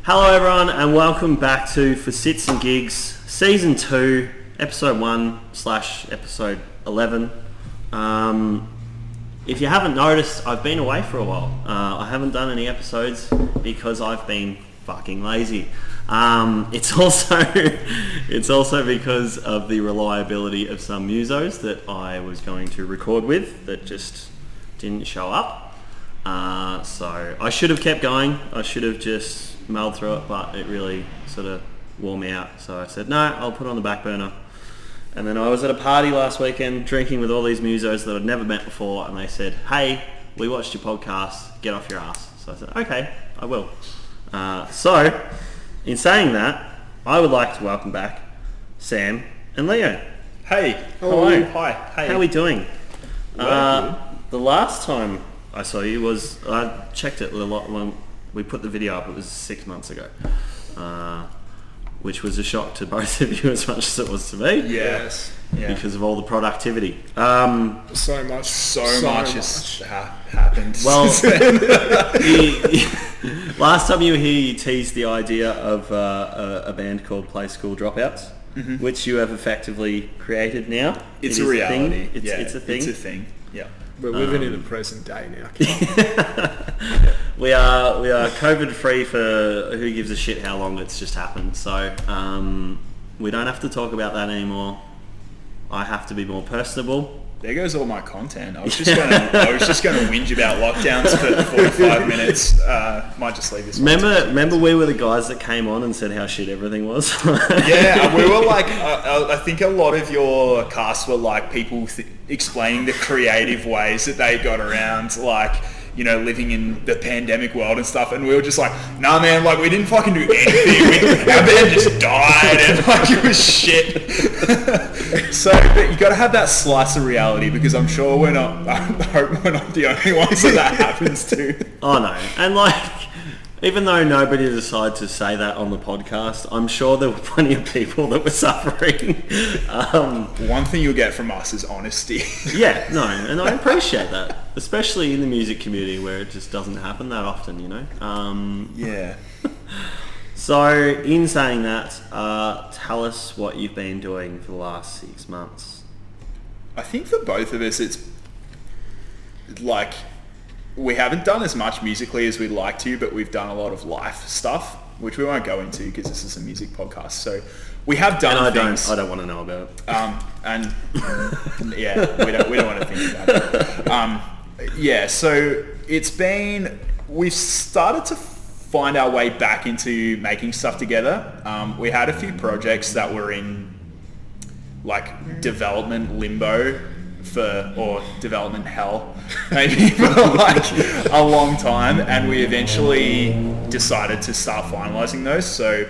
Hello everyone and welcome back to For Sits and Gigs Season 2, Episode 1/Episode 11. If you haven't noticed, I've been away for a while. I haven't done any episodes because I've been fucking lazy. It's also because of the reliability of some musos that I was going to record with that just didn't show up. So I should have kept going. I should have just mulled through it, but it really sort of wore me out. So I said, no, I'll put it on the back burner. And then I was at a party last weekend drinking with all these musos that I'd never met before, and they said, hey, we watched your podcast, get off your ass. So I said, okay, I will. So in saying that, I would like to welcome back Sam and Leo. Hey, hello. Hi. Hey. How are we doing? Well, the last time I saw you was, I checked it a lot when we put the video up, it was 6 months ago. Which was a shock to both of you as much as it was to me. Yes. Yeah. Because of all the productivity. So much has happened. Well, last time you were here, you teased the idea of a band called Play School Dropouts, which you have effectively created now. It's a reality. It's a thing. It's a thing. Yeah. We're living in the present day now. We are COVID free for who gives a shit how long it's just happened. So we don't have to talk about that anymore. I have to be more personable. There goes all my content. I was just gonna whinge about lockdowns for 45 minutes. Might just leave this. Remember we were the guys that came on and said how shit everything was. Yeah, we were like, I think a lot of your cast were like people explaining the creative ways that they got around, like, you know, living in the pandemic world and stuff, and we were just like, nah man, like we didn't fucking do anything. Our band just died and like it was shit. So but you gotta have that slice of reality, because I'm sure I hope we're not the only ones that happens to. Oh no, and like, even though nobody decided to say that on the podcast, I'm sure there were plenty of people that were suffering. One thing you'll get from us is honesty. Yeah, no, and I appreciate that, especially in the music community where it just doesn't happen that often, you know? Yeah. So, in saying that, tell us what you've been doing for the last 6 months. I think for both of us, it's like, we haven't done as much musically as we'd like to, but we've done a lot of life stuff, which we won't go into because this is a music podcast. So we have done things. I don't want to know about it. And yeah, we don't want to think about it. Yeah, so we've started to find our way back into making stuff together. We had a few projects that were in like development limbo or development hell maybe for like a long time, and we eventually decided to start finalizing those. So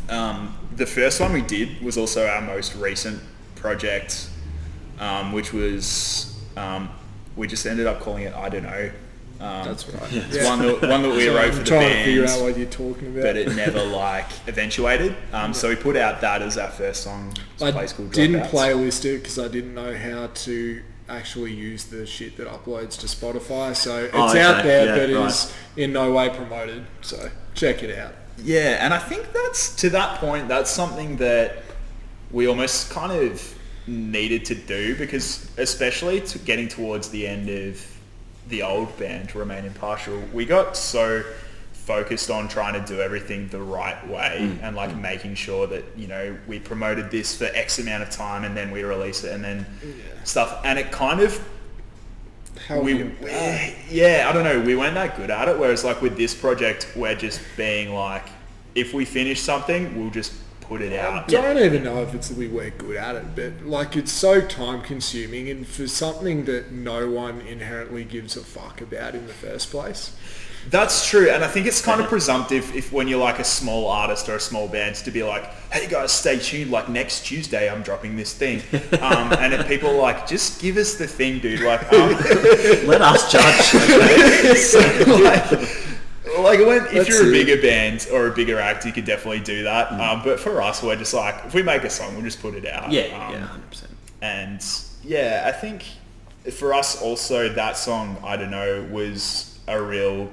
the first one we did was also our most recent project, which was we just ended up calling it I Don't Know. That's right. It's one that we wrote for the trying band, to figure out what you're talking about, but it never like eventuated. So we put out that as our first song. I Play School didn't Dropouts. playlist it because I didn't know how to actually use the shit that uploads to Spotify. So it's out there, but it is in no way promoted. So check it out. Yeah, and I think that's, to that point, that's something that we almost kind of needed to do, because especially getting towards the end of the old band, Remain Impartial, we got so focused on trying to do everything the right way and like making sure that, you know, we promoted this for X amount of time and then we release it and then stuff, and it kind of I don't know, we weren't that good at it, whereas like with this project we're just being like, if we finish something we'll just put it out. I don't even know if it's that we were good at it, but like it's so time consuming, and for something that no one inherently gives a fuck about in the first place. That's true, and I think it's kind of presumptive if when you're like a small artist or a small band to be like, hey guys, stay tuned, like next Tuesday I'm dropping this thing. And if people are like, just give us the thing, dude, like let us judge. Okay? So, like if you're a bigger band or a bigger act, you could definitely do that. But for us, we're just like, if we make a song, we'll just put it out. Yeah, 100%. And yeah, I think for us also, that song, I Don't Know, was a real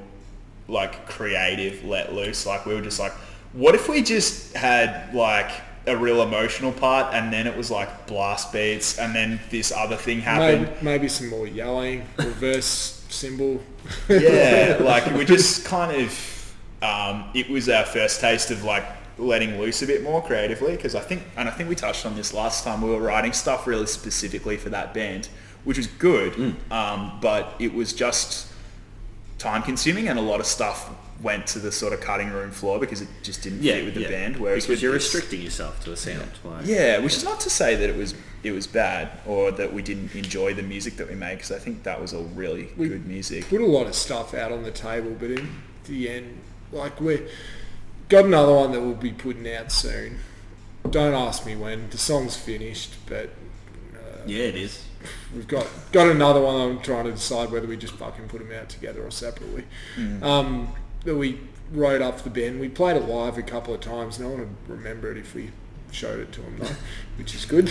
like creative let loose. Like we were just like, what if we just had like a real emotional part, and then it was like blast beats, and then this other thing happened. Maybe some more yelling, reverse cymbal. Yeah, like we just kind of, it was our first taste of like letting loose a bit more creatively, because I think we touched on this last time, we were writing stuff really specifically for that band, which was good, but it was just time consuming, and a lot of stuff went to the sort of cutting room floor because it just didn't fit with the band. Whereas because you're restricting yourself to a sound. Which is not to say that it was bad or that we didn't enjoy the music that we made, because I think that was all really good music. Put a lot of stuff out on the table, but in the end, like we've got another one that we'll be putting out soon. Don't ask me when. The song's finished, but yeah, it is. We've got another one. I'm trying to decide whether we just fucking put them out together or separately. That we wrote up for the band. We played it live a couple of times. No one would remember it if we showed it to them though, which is good.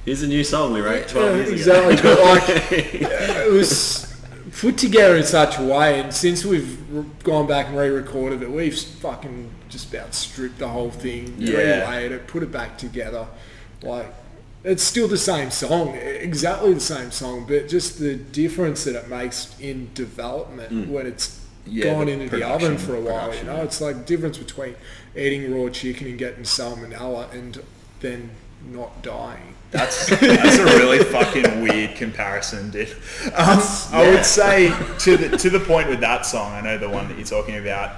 Here's a new song we wrote 12 years ago. Exactly. But like, it was put together in such a way, and since we've gone back and re-recorded it, we've fucking just about stripped the whole thing, relaid it, put it back together. Like, it's still the same song, exactly the same song, but just the difference that it makes in development when it's gone into the oven for a while, you know? It's like the difference between eating raw chicken and getting salmonella and then not dying. That's a really fucking weird comparison, dude. I would say to the point with that song, I know the one that you're talking about,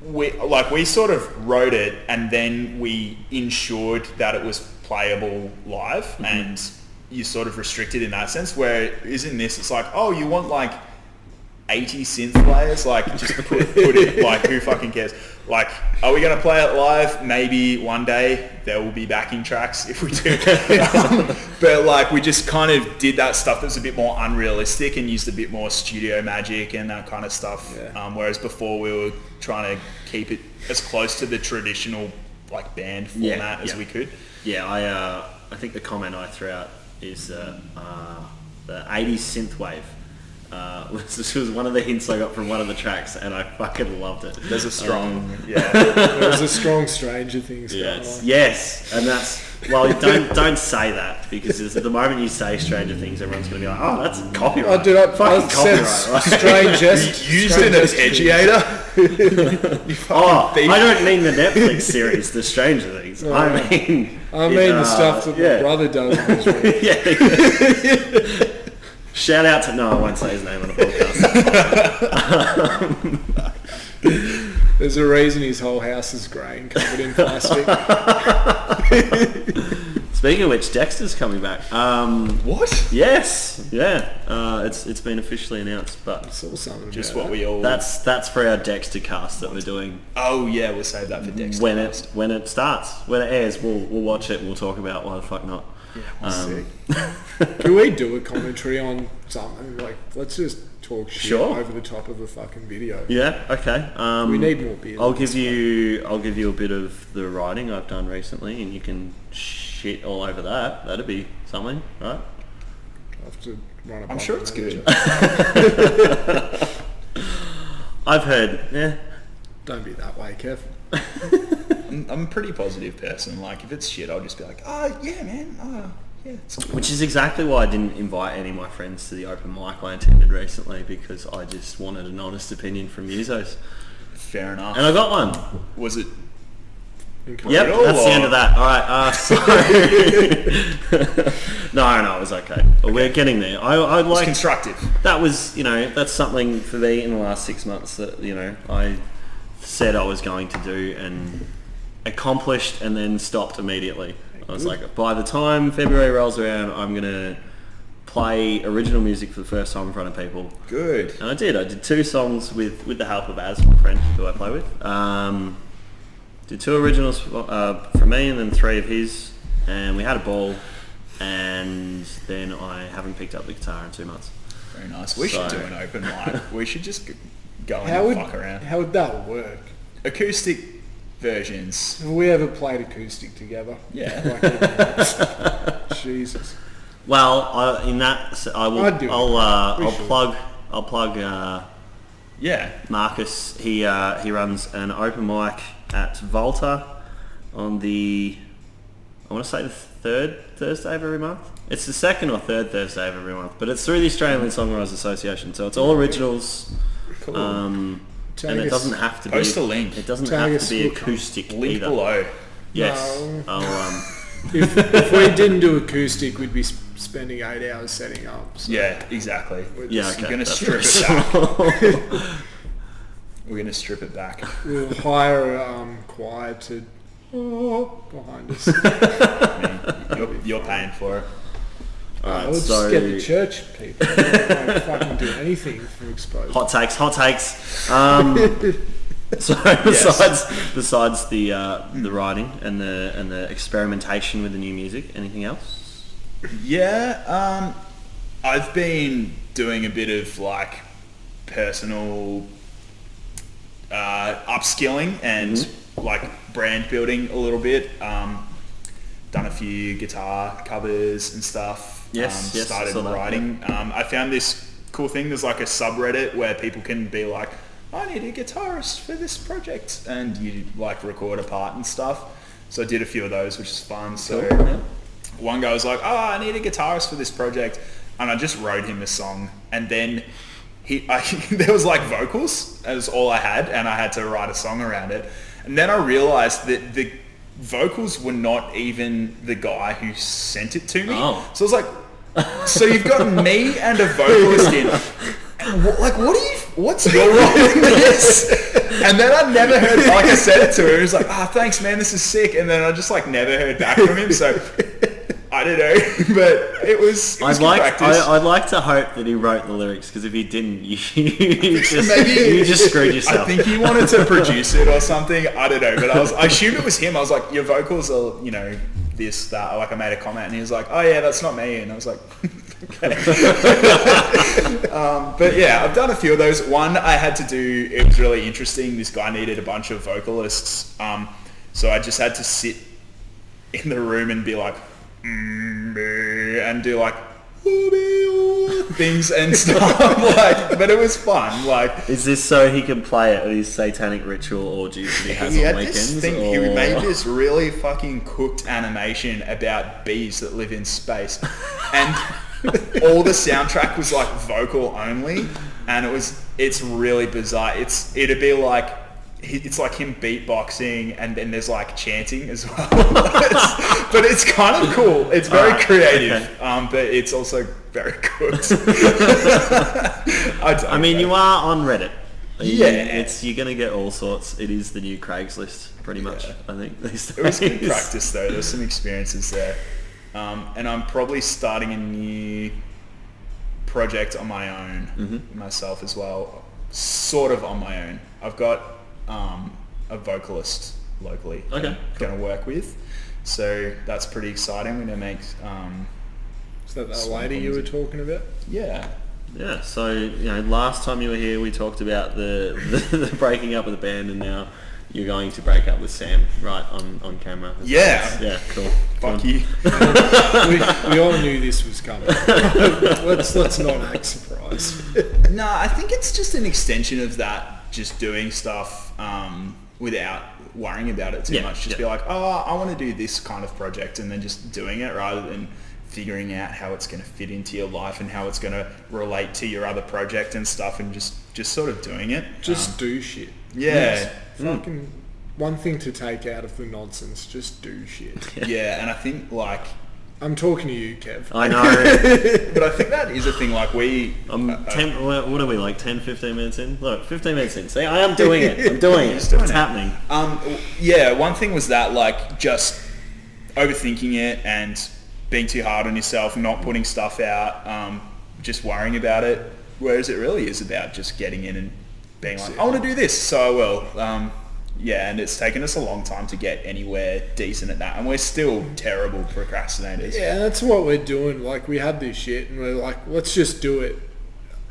we sort of wrote it and then we ensured that it was playable live, and you sort of restricted in that sense, where isn't this, it's like, oh, you want like 80 synth players, like just put it, like who fucking cares? Like, are we going to play it live? Maybe one day there will be backing tracks if we do. But like we just kind of did that stuff that was a bit more unrealistic and used a bit more studio magic and that kind of stuff. Whereas before we were trying to keep it as close to the traditional like band format as we could. Yeah, I think the comment I threw out is the 80s synthwave. This was one of the hints I got from one of the tracks, and I fucking loved it. There's a strong, there's a strong Stranger Things going on. Yes, and that's, well, don't say that, because at the moment you say Stranger Things, everyone's going to be like, oh, that's copyright. I said Strangest. You used it as Edgeator. I don't mean the Netflix series, The Stranger Things. I mean the stuff that my brother does. Shout out to... No, I won't say his name on a podcast. There's a reason his whole house is grey and covered in plastic. Speaking of which, Dexter's coming back. What? Yes. Yeah. It's been officially announced, but... Just what we all... That's for our Dexter cast that we're doing. Oh, yeah, we'll save that for Dexter. When it starts. When it airs, we'll watch it and we'll talk about why the fuck not. Yeah, sick. Can we do a commentary on something? Like, let's just talk shit over the top of a fucking video. Yeah, okay. We need more beer. I'll give you a bit of the writing I've done recently, and you can shit all over that. That'd be something, right? I'll have to run I'm sure it's good. I've heard, Don't be that way, Kev. I'm a pretty positive person. Like, if it's shit, I'll just be like, oh, yeah, man. It's cool. Which is exactly why I didn't invite any of my friends to the open mic I attended recently, because I just wanted an honest opinion from musos. Fair enough. And I got one. Was it? Yep, that's the end of that. All right, sorry. No, it was okay. Well, we're getting there. I like constructive. That was, that's something for me in the last 6 months that, I said I was going to do and accomplished, and then stopped immediately. I was like, by the time February rolls around, I'm going to play original music for the first time in front of people. Good. And I did 2 songs with the help of Az, my friend who I play with. Did 2 originals from me and then 3 of his, and we had a ball, and then I haven't picked up the guitar in 2 months. Very nice. We should do an open mic. We should just go and fuck around. How would that work? Acoustic versions. Have we ever played acoustic together? Yeah. Jesus. Well, in that, I will. I'd do it. I'll plug. Yeah. Marcus. He runs an open mic at Volta on the, I want to say the third Thursday of every month. It's the second or third Thursday of every month, but it's through the Australian Songwriters Association, so it's all originals. Cool. And it doesn't have to be. Post a link. It doesn't have to be acoustic Link either. below. Yes. No. If we didn't do acoustic, we'd be spending 8 hours setting up. So Yeah, exactly. Yeah, okay. We're going to that's strip fair. it back. We're going to strip it back. we'll hire a choir to behind us. I mean, you're paying for it. Alright, Let's so just get the church people. They don't fucking do anything for exposure. hot takes. So besides the writing and the experimentation with the new music, anything else? Yeah, I've been doing a bit of like personal upskilling and like brand building a little bit. Done a few guitar covers and stuff. Yes, started saw that, writing. I found this cool thing. There's like a subreddit where people can be like, I need a guitarist for this project, and you like record a part and stuff. So I did a few of those, which is fun. So Cool, yeah. one guy was like, I need a guitarist for this project, and I just wrote him a song, and then there was like vocals as all I had, and I had to write a song around it. And then I realized that the vocals were not even the guy who sent it to me. Oh. So I was like, so you've got me and a vocalist in. Like, what's your role in this? And then I never heard, like I said it to him, he was like, thanks man, this is sick. And then I just like never heard back from him. So I don't know, but it was good practice. I'd like to hope that he wrote the lyrics, because if he didn't, you just screwed yourself. I think he wanted to produce it or something. I don't know, but I assumed it was him. I was like, your vocals are, this, that. Like I made a comment, and he was like, oh yeah, that's not me. And I was like, okay. But yeah, I've done a few of those. One I had to do, it was really interesting. This guy needed a bunch of vocalists. So I just had to sit in the room and be like, and do like things and stuff. Like, but it was fun. Like, is this so he can play at these satanic ritual orgies that he has on weekends? He made this really fucking cooked animation about bees that live in space, and all the soundtrack was like vocal only, and it's really bizarre. It'd be like, it's like him beatboxing, and then there's like chanting as well. But it's kind of cool. It's very creative, okay. But it's also very cooked. I mean, you are on Reddit. Yeah, you're gonna get all sorts. It is the new Craigslist, pretty much. Yeah. I think these days. It was good practice though. There's some experiences there, and I'm probably starting a new project on my own, myself as well. Sort of on my own. I've got a vocalist locally okay, I'm going to work with, so that's pretty exciting. We're going to make is that the lady you were talking about? Yeah, so last time you were here we talked about the breaking up of the band, and now you're going to break up with Sam right on camera. Yeah, cool. Fuck you. we all knew this was coming. let's not act surprised. No, I think it's just an extension of that, just doing stuff without worrying about it too much. Just be like, I want to do this kind of project, and then just doing it rather than figuring out how it's going to fit into your life and how it's going to relate to your other project and stuff, and just sort of doing it. Just do shit. Yeah. Fucking one thing to take out of the nonsense, just do shit. Yeah, and I think like, I'm talking to you, Kev. I know. But I think that is a thing, like what are we, like 10, 15 minutes in? Look, 15 minutes in. See, I am doing it. I'm doing it. It's happening. Yeah, one thing was that, like, just overthinking it and being too hard on yourself, not putting stuff out, just worrying about it, whereas it really is about just getting in and being like, I want to do this, so I will. Yeah, and it's taken us a long time to get anywhere decent at that, and we're still terrible procrastinators. Yeah, that's what we're doing. Like, we had this shit, and we're like, let's just do it.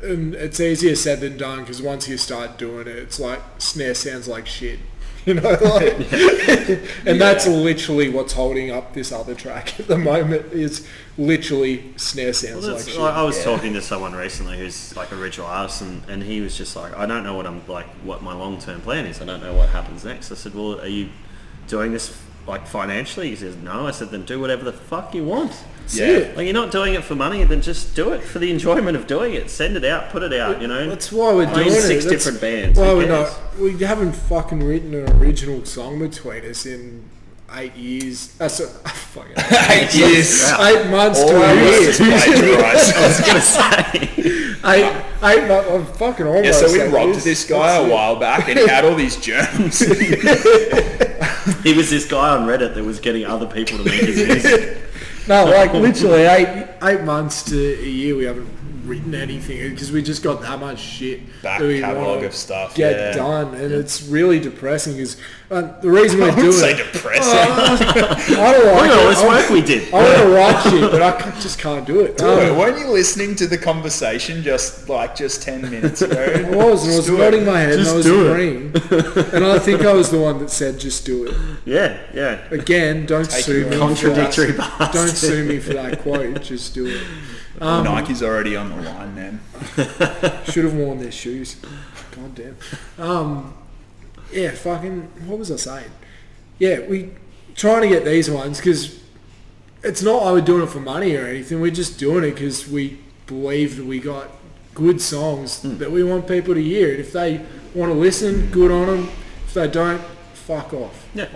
And it's easier said than done, because once you start doing it, it's like, snare sounds like shit. You know, like, and that's literally what's holding up this other track at the moment is literally snare sounds like shit. I was talking to someone recently who's like a original artist, and he was just like, I don't know what my long-term plan is. I don't know what happens next. I said, well, are you doing this like financially? He says, no. I said, then do whatever the fuck you want. Yeah. Like, you're not doing it for money, then just do it for the enjoyment of doing it. Send it out, put it out, you know. That's why we're doing it. Six different bands. Why we haven't fucking written an original song between us in 8 years. Fucking 8 years. 8 months to a year. I was going to say. 8 months. I'm fucking almost. Yeah, so we robbed this guy a while back and he had all these germs. He was this guy on Reddit that was getting other people to make his music. No, like literally 8 months to a year we haven't written anything because we just got that much shit Back that we catalogue of stuff get done, and it's really depressing because the reason we're doing say it. depressing. I don't like all this work we did. I want to write shit, but I just can't do it. Weren't you listening to the conversation just 10 minutes ago? I was nodding my head and I was agreeing, and I think I was the one that said just do it. Yeah. Again, don't sue me. Contradictory bastard. Don't sue me for that quote. Just do it. Nike's already on the line, man. Should have worn their shoes. God damn. Yeah, fucking. What was I saying? Yeah, we trying to get these ones because it's not like we're doing it for money or anything. We're just doing it because we believe that we got good songs that we want people to hear. And if they want to listen, good on them. If they don't, fuck off. Yeah.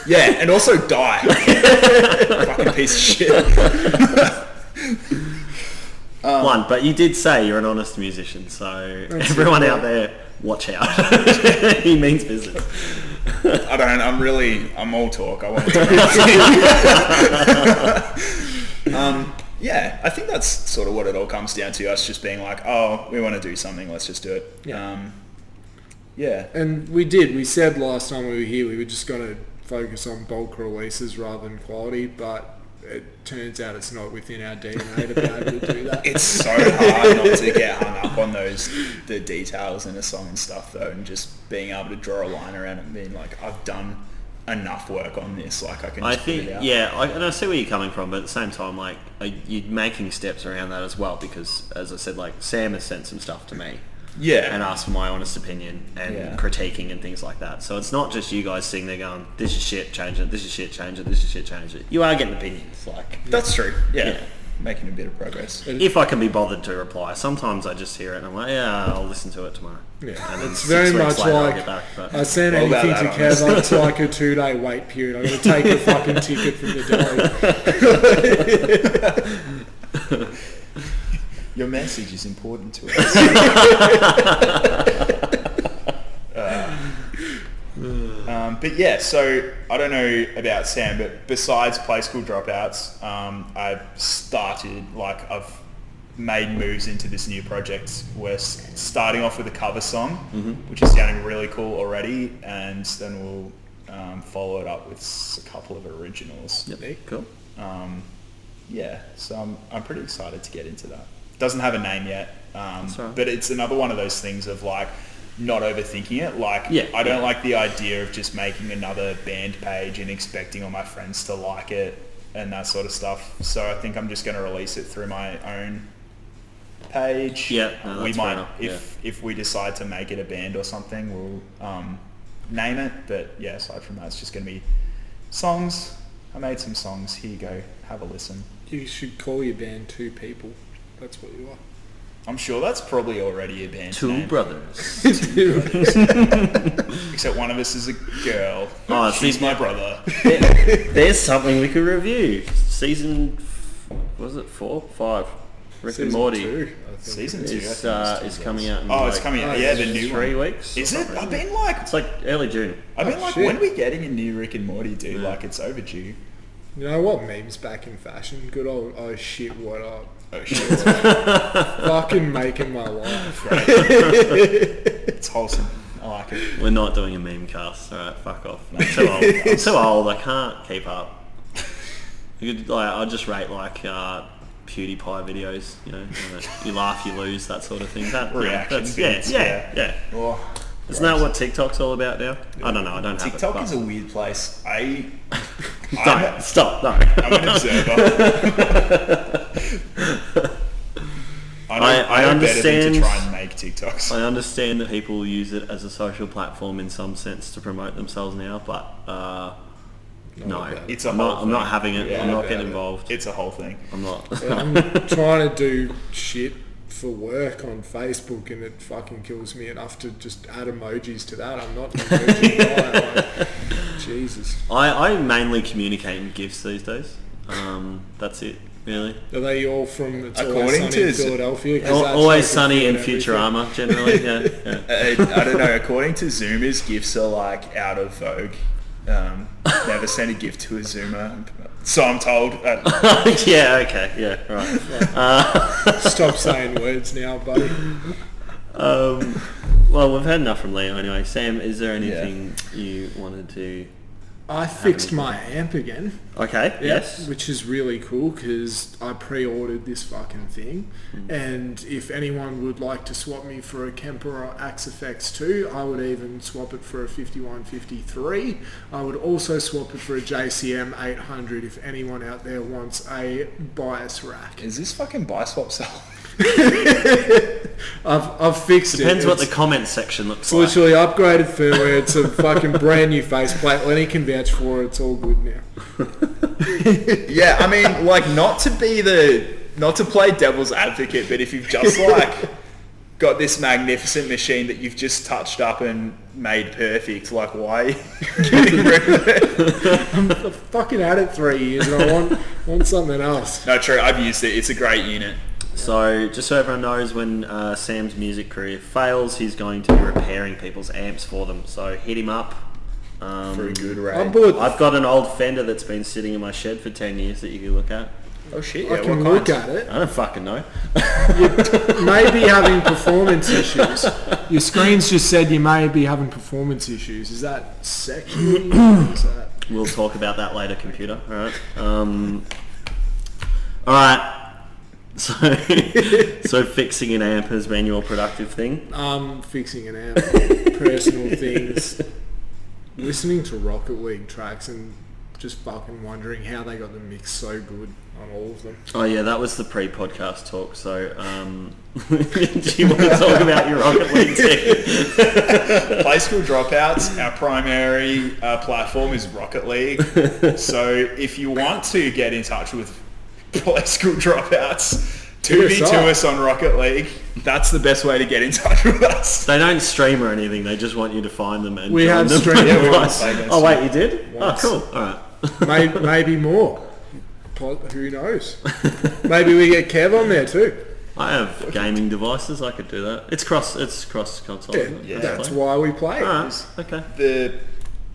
Yeah, and also die. Fucking piece of shit. But you did say you're an honest musician, so everyone out there, watch out. He means business. I'm all talk. I want to yeah, I think that's sort of what it all comes down to, us just being like, oh, we want to do something, let's just do it. Yeah. And we did. We said last time we were here we were just going to focus on bulk releases rather than quality, but it turns out it's not within our DNA to be able to do that. It's so hard not to get hung up on the details in a song and stuff though, and just being able to draw a line around it and being like, I've done enough work on this, like I can just put it out. And I see where you're coming from, but at the same time, like, you're making steps around that as well, because as I said, like, Sam has sent some stuff to me. Yeah. And asked for my honest opinion and critiquing and things like that. So it's not just you guys sitting there going, this is shit, change it, this is shit, change it, this is shit, change it. You are getting opinions, like. That's true. Yeah. Making a bit of progress. If I can be bothered to reply. Sometimes I just hear it and I'm like, yeah, I'll listen to it tomorrow. Yeah. And then It's very much later, I'll like get back, but I send anything to Kev, it's like a 2-day wait period. I'm going to take the fucking ticket from the deli. Your message is important to us. But yeah, so I don't know about Sam, but besides Play School Dropouts, I've made moves into this new project. We're starting off with a cover song, which is sounding really cool already, and then we'll follow it up with a couple of originals. Yep, cool. So I'm pretty excited to get into that. Doesn't have a name yet, right. but it's another one of those things of like not overthinking it. Like, I don't like the idea of just making another band page and expecting all my friends to like it and that sort of stuff. So I think I'm just going to release it through my own page. Yeah, no, we that's fair might, enough. if we decide to make it a band or something, we'll name it. But yeah, aside from that, it's just going to be songs. I made some songs. Here you go. Have a listen. You should call your band Two People. That's what you are. I'm sure that's probably already a band Two name. brothers. Except one of us is a girl. Oh, she's my brother. There's something we could review. Season, was it 4? 5? Rick and Morty. 2, Season 2 is coming out in it's coming out. Yeah, the new 3 one. weeks. Is it? I've been like... It's like early June. When are we getting a new Rick and Morty, dude? Like, it's overdue. You know what meme's back in fashion? Good old, oh shit, what up? Oh shit. Fucking making my life. Great. It's wholesome. I like it. We're not doing a meme cast. Alright, fuck off. I'm too old. I'm too old. I can't keep up. I'll just rate like PewDiePie videos, you know, you laugh, you lose, that sort of thing. That reaction videos. Yeah. Oh, Isn't that what TikTok's all about now? I don't know. I don't have TikTok it. is a weird place. Don't stop. No. I'm an observer. I understand better than to try and make TikToks. I understand that people use it as a social platform in some sense to promote themselves now, but no, it's a I'm not having it. Yeah, I'm not getting involved. It's a whole thing. I'm not. I'm trying to do shit for work on Facebook, and it fucking kills me enough to just add emojis to that. I'm not an emoji guy. Like, Jesus. I mainly communicate in GIFs these days. That's it. Really? Are they all from It's According Always Sunny to in Philadelphia? 'Cause that's Always like Sunny in everything. Futurama, generally. Yeah. I don't know. According to Zoomers, GIFs are like out of vogue. Never send a GIF to a Zoomer. So I'm told. Yeah. Okay. Yeah. Right. Stop saying words now, buddy. Well, we've had enough from Leo anyway. Sam, is there anything you wanted to... I fixed my amp again. Okay, yes. Which is really cool because I pre-ordered this fucking thing. And if anyone would like to swap me for a Kemper or Axe FX2, I would even swap it for a 5153. I would also swap it for a JCM 800 if anyone out there wants a bias rack. Is this fucking buy swap sell? I've fixed it. Depends what the comment section looks It's like. literally upgraded firmware. It's a fucking brand new faceplate. Lenny can vouch for it. It's all good now. Yeah, I mean, like, not to play devil's advocate, but if you've just like got this magnificent machine that you've just touched up and made perfect, like, why are you getting rid of it? I've fucking had it 3 years and I want something else. No, true. I've used it. It's a great unit. So, just so everyone knows, when Sam's music career fails, he's going to be repairing people's amps for them. So, hit him up. For a good I'm rate. bored. I've got an old Fender that's been sitting in my shed for 10 years that you can look at. Oh shit! I Yeah, can what look kinds? at it. I don't fucking know. You may be having performance issues. Your screen's just said you may be having performance issues. Is that sexual? Is that... We'll talk about that later, computer. Alright. Alright. So fixing an amp has been your productive thing? Fixing an amp, personal things, listening to Rocket League tracks and just fucking wondering how they got the mix so good on all of them. Oh yeah, that was the pre-podcast talk, so do you want to talk about your Rocket League team? Play School Dropouts, our primary platform is Rocket League. So if you want to get in touch with Play School Dropouts, 2v2 us on Rocket League. That's the best way to get in touch with us. They don't stream or anything, they just want you to find them and We join have them. streamed Yeah, we once. want to play Oh wait, you did? Once. Oh cool, alright. Maybe more. Who knows? Maybe we get Kev on there too. I have gaming devices, I could do that. It's cross console, Yeah, isn't it? that's why we play. Alright, okay.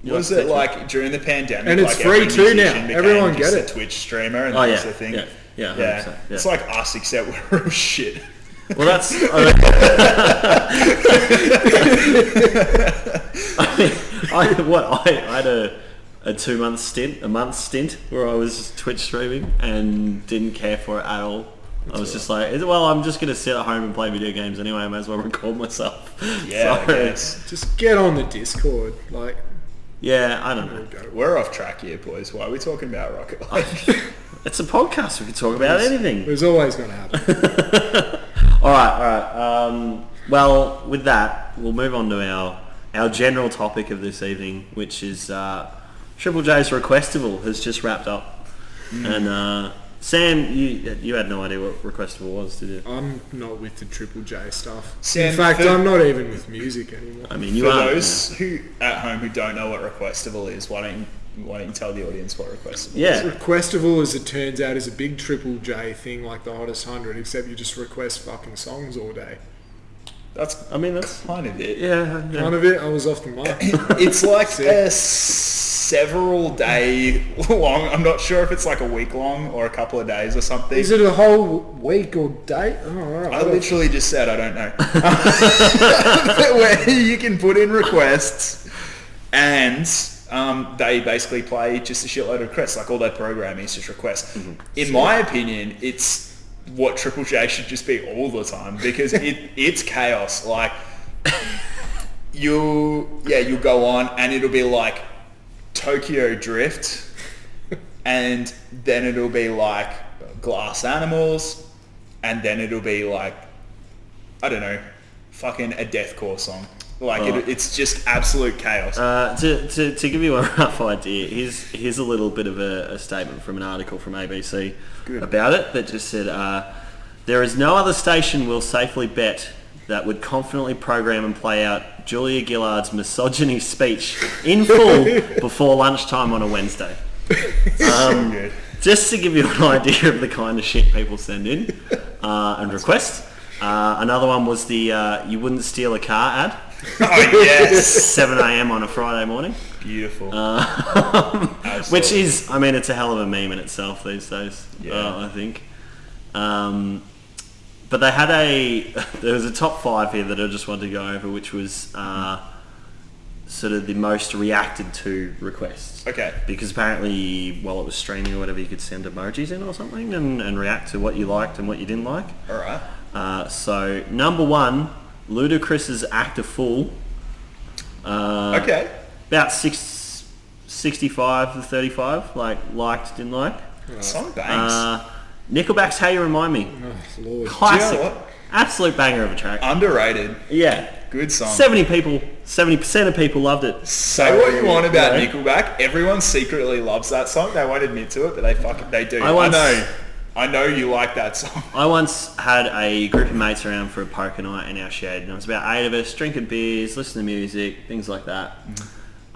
Was it like during the pandemic? And it's like free every too now. musician became Everyone just get a it. Twitch streamer, and Oh that yeah, was the thing. yeah, 100%, Yeah. yeah. It's like us, except we're real shit. Well, that's. I had a 2 month stint, a month stint where I was Twitch streaming and didn't care for it at all. I was just like, well, I'm just gonna sit at home and play video games anyway. I may as well record myself. Yeah, I So, guess. Just get on the Discord. Like, yeah, I don't know. We're off track here, boys. Why are we talking about Rocket League? It's a podcast. We can talk about anything. it was always going to happen. All right. Well, with that, we'll move on to our general topic of this evening, which is Triple J's Requestival has just wrapped up. And Sam, you had no idea what Requestival was, did you? I'm not with the Triple J stuff. Sam, In fact, for- I'm not even with music anymore. I mean, you For are. those who at home who don't know what Requestival is, why don't you tell the audience what Requestival is? Yeah. Requestival, as it turns out, is a big Triple J thing like the Hottest 100, except you just request fucking songs all day. That's kind of it. Yeah. None of it, I was off the mark. It's like a several day long. I'm not sure if it's like a week long or a couple of days or something. Is it a whole week or day? Oh, all right. I literally just said I don't know. Where you can put in requests and they basically play just a shitload of requests. Like all their programming is just requests. In my opinion, it's what Triple J should just be all the time because it's chaos. Like you'll go on and it'll be like Tokyo Drift, and then it'll be like Glass Animals, and then it'll be like, I don't know, fucking a deathcore song. Like it's just absolute chaos. To give you a rough idea, here's a little bit of a statement from an article from ABC about it that just said, there is no other station we'll safely bet that would confidently program and play out Julia Gillard's misogyny speech in full before lunchtime on a Wednesday. So good. Just to give you an idea of the kind of shit people send in and request. Another one was the you wouldn't steal a car ad. Oh yes. 7 a.m. on a Friday morning. Beautiful. Which is, I mean, it's a hell of a meme in itself these days. Yeah. I think. But they had there was a top 5 here that I just wanted to go over, which was sort of the most reacted to requests. Okay. Because apparently, while it was streaming or whatever, you could send emojis in or something and react to what you liked and what you didn't like. All right. So number 1, Ludacris's Act a Fool. Okay. About 65 to 35, like liked, didn't like. Song bangs. Nickelback's How You Remind Me. Oh, Lord. Classic. Do you know what? Absolute banger of a track. Underrated. Yeah. Good song. 70% of people loved it. Say what you want about Yeah. Nickelback. Everyone secretly loves that song. They won't admit to it, but they do. I know you like that song. I once had a group of mates around for a poker night in our shed, and it was about 8 of us drinking beers, listening to music, things like that.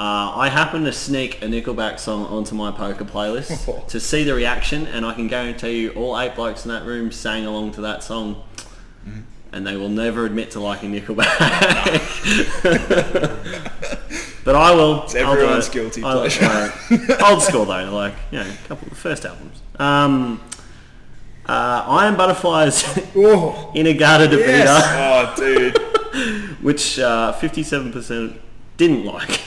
I happened to sneak a Nickelback song onto my poker playlist to see the reaction, and I can guarantee you all 8 blokes in that room sang along to that song. And they will never admit to liking Nickelback. But I will. It's everyone's guilty pleasure. Old school though, like, you know, a couple of the first albums. Iron Butterflies Inagata de Yes. Vida, Oh, dude. which 57% didn't like.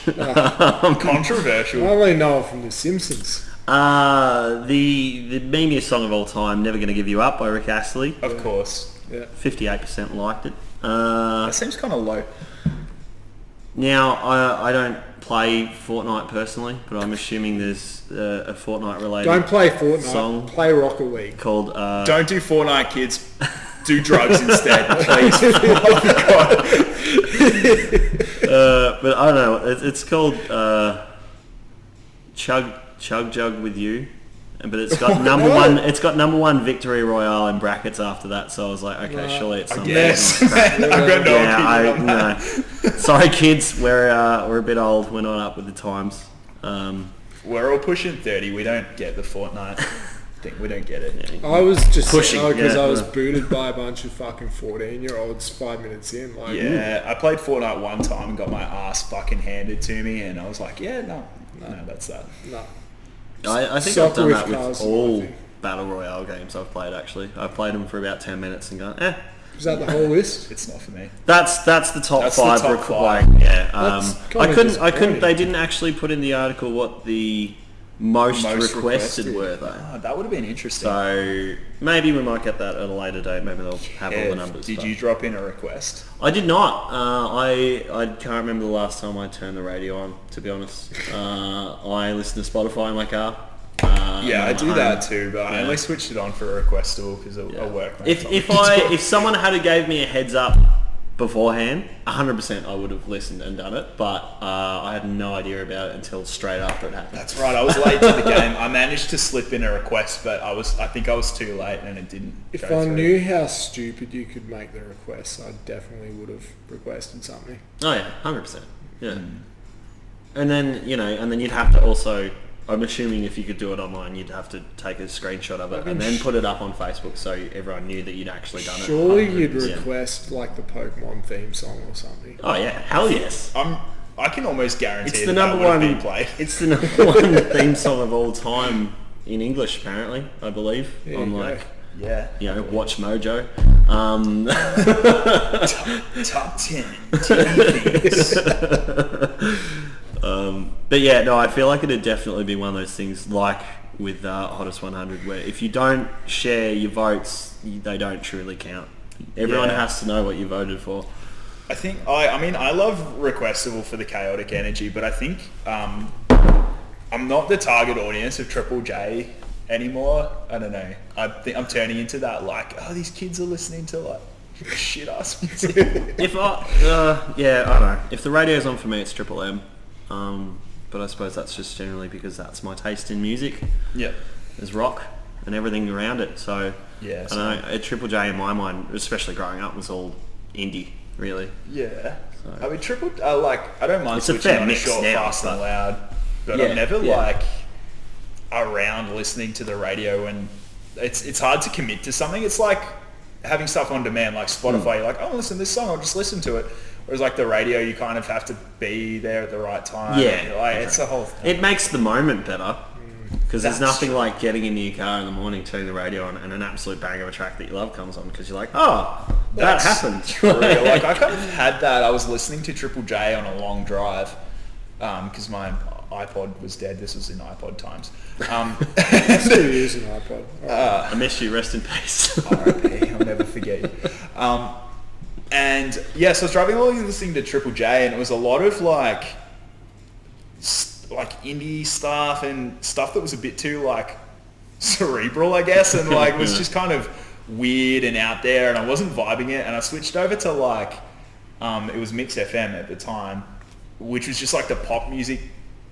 Controversial. I only know it from The Simpsons. The memeiest song of all time, Never Gonna Give You Up by Rick Astley. Of course. Yeah. 58% liked it. That seems kind of low. Now, I don't play Fortnite personally, but I'm assuming there's a Fortnite related Don't play Fortnite. song Play Rocket League. called... Don't do Fortnite, kids. Do drugs instead, please. Oh, God. but I don't know, it's called Chug Jug With You. But it's got number one Victory Royale in brackets after that, so I was like, okay, surely it's something. Yes. I've got no opinion on that. Sorry kids, we're a bit old, we're not up with the times. We're all pushing 30, we don't get the Fortnite thing, we don't get it. I was just Pushing, because I was yeah. booted by a bunch of fucking 14-year-olds 5 minutes in. Like, Yeah, I played Fortnite one time and got my ass fucking handed to me, and I was like, yeah, no, that's that. no. I think Soccer I've done with that with cars, all I think. Battle Royale games I've played actually. I've played them for about 10 minutes and gone, Is that the whole list? It's not for me. That's the top That's the 5 top required. 5. Yeah. That's I kinda couldn't. They disappointing. didn't actually put in the article what the most requested were though. Oh, that would have been interesting. So maybe we might get that at a later date. Maybe they'll have all the numbers. Did but- you drop in a request? I did not. I can't remember the last time I turned the radio on. To be honest, I listen to Spotify in my car. Yeah, I do home. that too, but I only switched it on for a request tool because I work. If someone had gave me a heads up beforehand, 100% I would have listened and done it. But I had no idea about it until straight after it happened. That's right. I was late to the game. I managed to slip in a request, but I think I was too late and it didn't. If go I through. knew how stupid you could make the requests, I definitely would have requested something. Oh yeah, 100%. Yeah. And then you'd have to also. I'm assuming if you could do it online, you'd have to take a screenshot of it and then put it up on Facebook so everyone knew that you'd actually done it. Surely you'd 100%. request like the Pokemon theme song or something. Oh yeah, hell yes. I can almost guarantee It's the that number would have one. been played. It's the number one theme song of all time in English, apparently. I believe There on you go. like Yeah. Watch Mojo. Top 10 TVs. But yeah, no, I feel like it'd definitely be one of those things like with Hottest 100 where if you don't share your votes, they don't truly count. Everyone Yeah. has to know what you voted for. I think I love Requestable for the chaotic energy, but I think I'm not the target audience of Triple J anymore. I don't know. I think I'm turning into that like, oh, these kids are listening to like shit ass music. If I don't know. If the radio's on for me, it's Triple M. But I suppose that's just generally because that's my taste in music. Yeah. There's rock and everything around it. So yeah, I don't know. Triple J in my mind, especially growing up, was all indie, really. Yeah. So. I mean, I don't mind It's a switching fair on a mix short, now, fast and loud, but Yeah, I'm never yeah. like around listening to the radio, and it's hard to commit to something. It's like having stuff on demand, like Spotify. You're like, oh, listen to this song, I'll just listen to it. Whereas like the radio, you kind of have to be there at the right time. Yeah. Like, it's a whole thing. It makes the moment better. Because there's That's nothing true. like getting into your car in the morning, turning the radio on, and an absolute banger of a track that you love comes on, because you're like, oh, that That's happened. true. Like I kind of had that. I was listening to Triple J on a long drive because my iPod was dead. This was in iPod times. Still using an iPod. I miss you, rest in peace. R.I.P. I'll never forget you. And yeah, so I was driving along listening to Triple J, and it was a lot of like indie stuff and stuff that was a bit too like cerebral, I guess, and like was just kind of weird and out there, and I wasn't vibing it. And I switched over to like it was Mix FM at the time, which was just like the pop music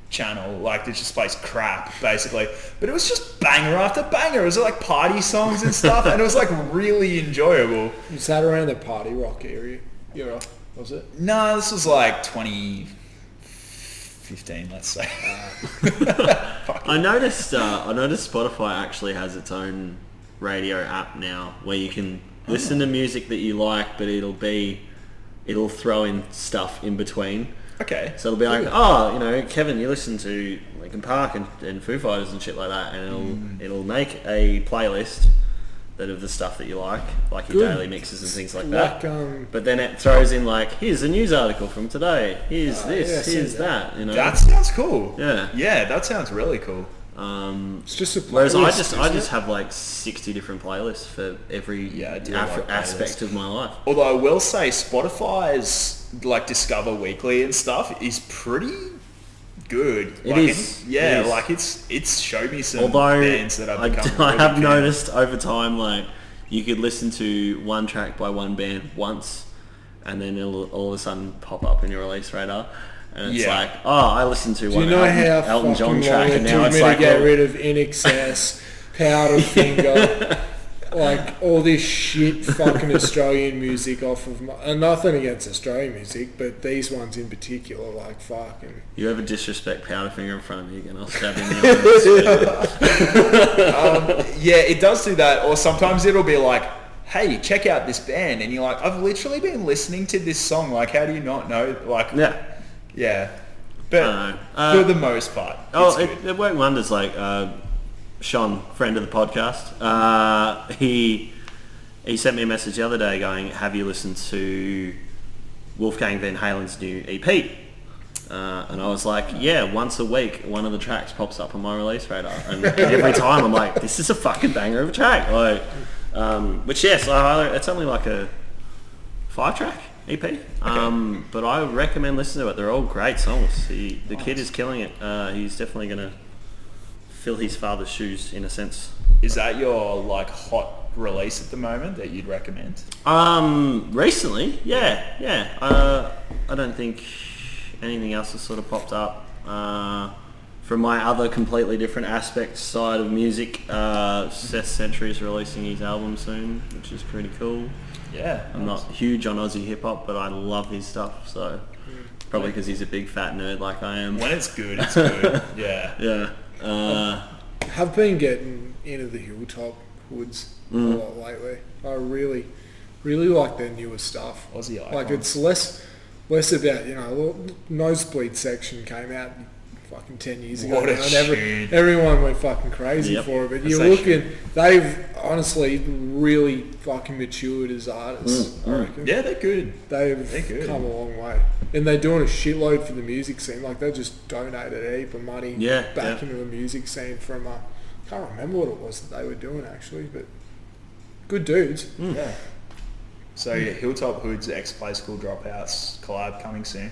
channel, like it just plays crap basically, but it was just banger after banger. It was like party songs and stuff, and it was like really enjoyable. You sat around the party rock area, was it? No, this was like 2015, let's say. I noticed Spotify actually has its own radio app now, where you can listen to music that you like, but it'll throw in stuff in between. Okay. So it'll be like, oh, Kevin, you listen to Linkin Park and Foo Fighters and shit like that, and it'll make a playlist that of the stuff that you like your Good. daily mixes and things like that. Like, but then it throws in like, here's a news article from today, here's this, here's that. That sounds cool. Yeah. Yeah, that sounds really cool. it's just a playlist, Whereas I just isn't it? have like 60 different playlists for every Yeah, I do like aspect playlists. of my life. Although I will say Spotify's like Discover Weekly and stuff is pretty good. It like is. Yeah, It is. like it's showed me some Although bands that I've I become really have fan. noticed over time, like you could listen to one track by one band once, and then it'll all of a sudden pop up in your release radar, and it's Yeah. like, oh, I listened to Do one you know how Elton John fucking track, long and it now took it's me like, to get well, rid of In Excess, Powderfinger, like all this shit fucking Australian music off of my... And nothing against Australian music, but these ones in particular, like fucking... you ever disrespect Powderfinger in front of me again, I'll stab you in the eyes. Yeah, it does do that. Or sometimes it'll be like, hey, check out this band, and you're like, I've literally been listening to this song. Like, how do you not know? Like, Yeah. But I don't know. for the most part, Oh, it's good. it worked wonders. Like Sean, friend of the podcast, he sent me a message the other day going, "Have you listened to Wolfgang Van Halen's new EP?" And I was like, "Yeah, once a week, one of the tracks pops up on my release radar, and every time I'm like, this is a fucking banger of a track." Like, which yes, it's only like a 5-track EP, but I recommend listening to it. They're all great songs. The kid is killing it. He's definitely gonna fill his father's shoes in a sense. Is that your like hot release at the moment that you'd recommend? Recently, yeah. I don't think anything else has sort of popped up from my other completely different aspect side of music. Seth Century is releasing his album soon, which is pretty cool. Yeah, I'm not huge on Aussie hip hop, but I love his stuff. So probably because he's a big fat nerd like I am. When it's good, it's good. Yeah. Yeah. Have been getting into the Hilltop Hoods a lot lately. I really like their newer stuff. Aussie icons. Like it's less about, Nosebleed Section came out fucking 10 years ago. What a and tune. everyone went fucking crazy Yep. for it. But That's you're actually- looking, they've honestly really fucking matured as artists. I reckon. Yeah, they're good. They're They've good. come a long way. And they're doing a shitload for the music scene. Like they just donated a heap of money back into the music scene from, can't remember what it was that they were doing actually, but good dudes. Yeah. So Hilltop Hoods X Play School Dropouts collab coming soon.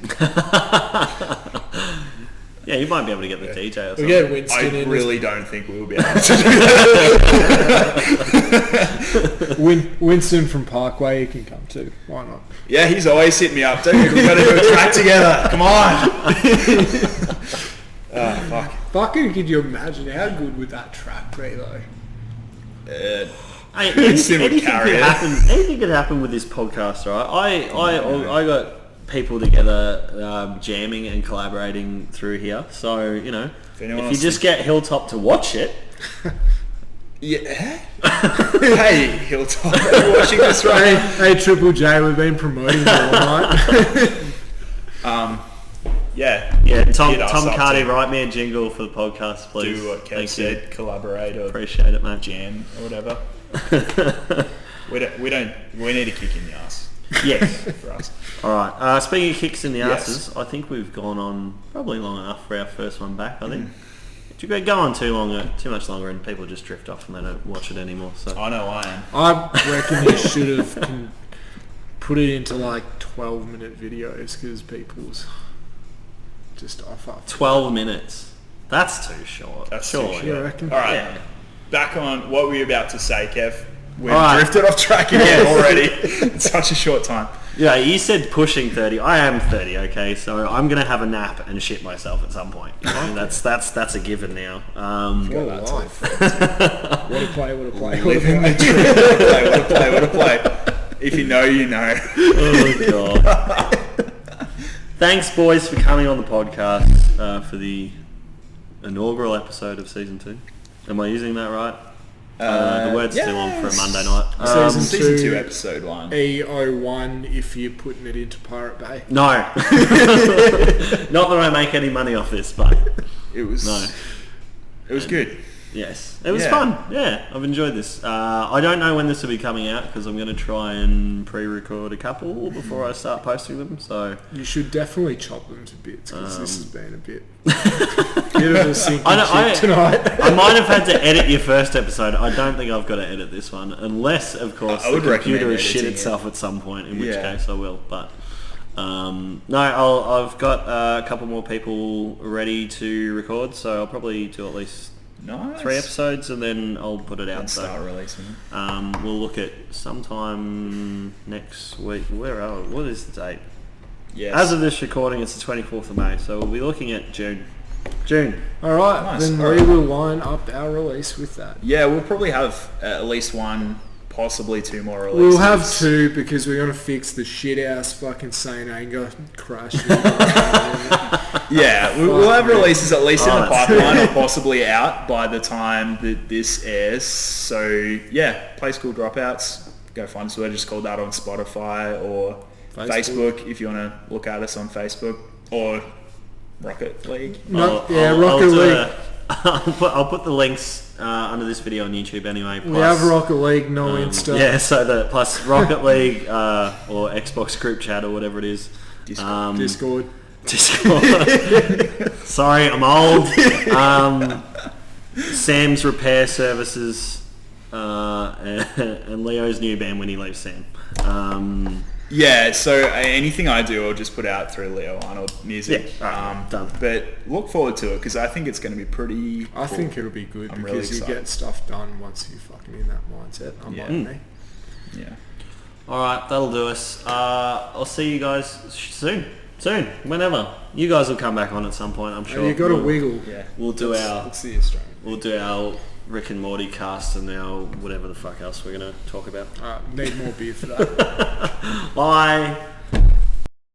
Yeah, you might be able to get the DJ or something. We get Winston I in. really don't think we'll be able to do that. Winston from Parkway, he can come too. Why not? Yeah, he's always hit me up, dude. We've got to do a track together. Come on. Oh, fuck. Fucking, could you imagine how good would that track be though? Hey, Winston would carry it. Anything could happen with this podcast, right? I got people together jamming and collaborating through here. So, you know, if you just get Hilltop to watch it... Yeah. Hey, Hilltop, are you watching this right now? Hey, Triple J, we've been promoting you all night. Yeah, Tom Cardy, write me a jingle for the podcast, please. Do what Kev Thank said, you. collaborate or Appreciate it, mate. jam or whatever. we need a kick in the ass. Yes. For us. Alright, speaking of kicks in the Yes. asses, I think we've gone on probably long enough for our first one back, I think. If you go on too much longer and people just drift off and they don't watch it anymore. So I know I am. I reckon you should have put it into like 12-minute videos because people's just off up. 12 minutes. That's too short. That's Surely. too short. You reckon? All right, Yeah. back on what were you about to say, Kev? We've All right. drifted off track again already. It's such a short time. Yeah, you said pushing 30. I am 30, okay? So I'm going to have a nap and shit myself at some point. I mean, that's a given now. What a life. What a play, what a play. Living the dream. What a play. If you know, you know. Oh, God. Thanks, boys, for coming on the podcast for the inaugural episode of Season 2. Am I using that right? The word's still on for a Monday night. Season 2, episode 1. E01 if you're putting it into Pirate Bay. No. Not that I make any money off this, but It was good. yes. It was Yeah. fun. Yeah, I've enjoyed this. I don't know when this will be coming out because I'm going to try and pre-record a couple before I start posting them. So You should definitely chop them to bits because this has been a bit of a sinking I ship tonight. I might have had to edit your first episode. I don't think I've got to edit this one unless, of course, I the would computer recommend has shit editing itself at some point, in which Yeah. case I will. But no, I've got a couple more people ready to record, so I'll probably do at least Nice. 3 episodes and then I'll put it out. And start releasing them. We'll look at sometime next week. What is the date? Yes. As of this recording, it's the 24th of May, so we'll be looking at June. All right, Nice. then All we right. will line up our release with that. Yeah, we'll probably have at least 1, possibly 2 more releases. We'll have 2 because we're going to fix the shit-ass fucking Saint Anger crash. Yeah, we'll have releases at least in the Alright. pipeline or possibly out by the time that this airs. So yeah, Play School Dropouts. Go find us. We're just called that on Spotify or Facebook if you want to look at us on Facebook or Rocket League. Rocket League. I'll put the links under this video on YouTube anyway. We have Rocket League, no Insta. Yeah, so plus Rocket League or Xbox group chat or whatever it is. Discord. Sorry, I'm old. Sam's Repair Services and Leo's new band When He Leaves Sam. Yeah, so anything I do, I'll just put out through Leo Arnold Music. Yeah, alright, done. But look forward to it because I think it's going to be pretty cool. I think it'll be good I'm really because you excited. get stuff done once you're fucking in that mindset. Unlike me. Yeah. Alright, that'll do us. I'll see you guys soon, whenever. You guys will come back on at some point, I'm sure. You got to wiggle. Yeah. We'll do It's the Australian. We'll do our Rick and Morty cast and our whatever the fuck else we're going to talk about. Need more beer for that. Bye.